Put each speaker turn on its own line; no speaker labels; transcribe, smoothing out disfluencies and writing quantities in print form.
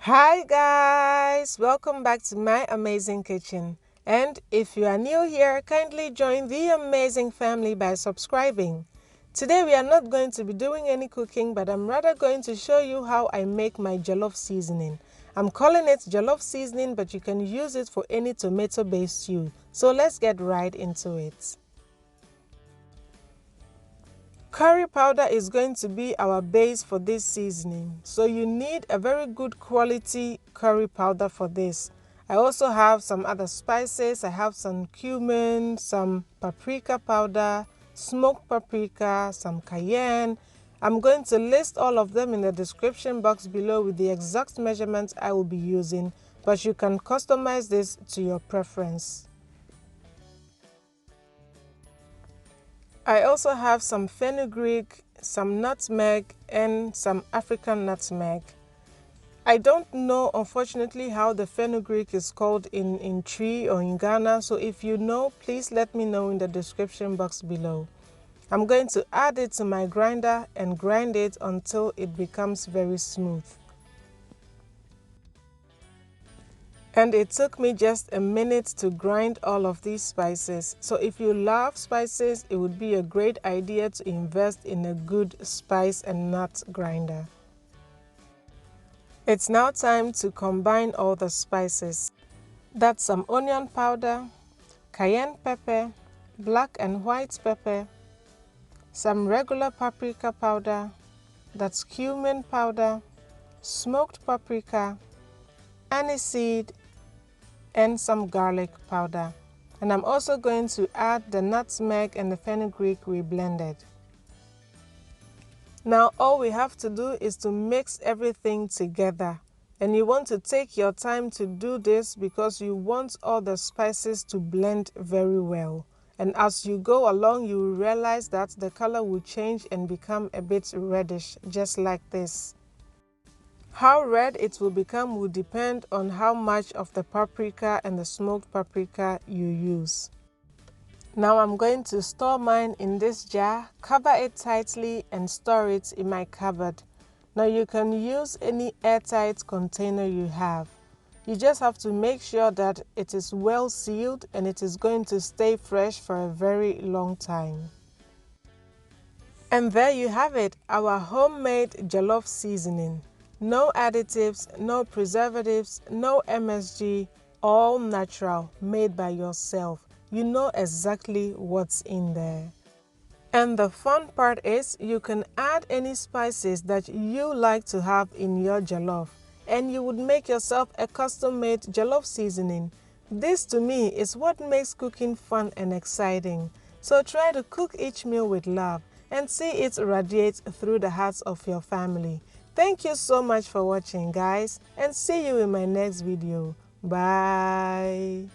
Hi guys, welcome back to my Amazing Kitchen. And if you are new here, kindly join the amazing family by subscribing. Today we are not going to be doing any cooking, but I'm rather going to show you how I make my jollof seasoning. I'm calling it jollof seasoning, but you can use it for any tomato-based stew. So let's get right into it. Curry powder is going to be our base for this seasoning, so you need a very good quality curry powder for this. I also have some other spices. I have some cumin, some paprika powder, smoked paprika, some cayenne. I'm going to list all of them in the description box below with the exact measurements I will be using, but you can customize this to your preference. I also have some fenugreek, some nutmeg, and some African nutmeg. I don't know, unfortunately, how the fenugreek is called in Tree or in Ghana, so if you know, please let me know in the description box below. I'm going to add it to my grinder and grind it until it becomes very smooth. And it took me just a minute to grind all of these spices. So if you love spices, it would be a great idea to invest in a good spice and nut grinder. It's now time to combine all the spices. That's some onion powder, cayenne pepper, black and white pepper, some regular paprika powder, that's cumin powder, smoked paprika, anise seed, and some garlic powder. And I'm also going to add the nutmeg and the fenugreek we blended. Now all we have to do is to mix everything together. And you want to take your time to do this because you want all the spices to blend very well. And as you go along, you will realize that the color will change and become a bit reddish, just like this. How red it will become will depend on how much of the paprika and the smoked paprika you use. Now I'm going to store mine in this jar, cover it tightly and store it in my cupboard. Now you can use any airtight container you have. You just have to make sure that it is well sealed and it is going to stay fresh for a very long time. And there you have it, our homemade jollof seasoning. No additives, no preservatives, no MSG, all natural, made by yourself. You know exactly what's in there. And the fun part is you can add any spices that you like to have in your jollof, and you would make yourself a custom-made jollof seasoning. This to me is what makes cooking fun and exciting. So try to cook each meal with love and see it radiate through the hearts of your family. Thank you so much for watching, guys, and see you in my next video. Bye.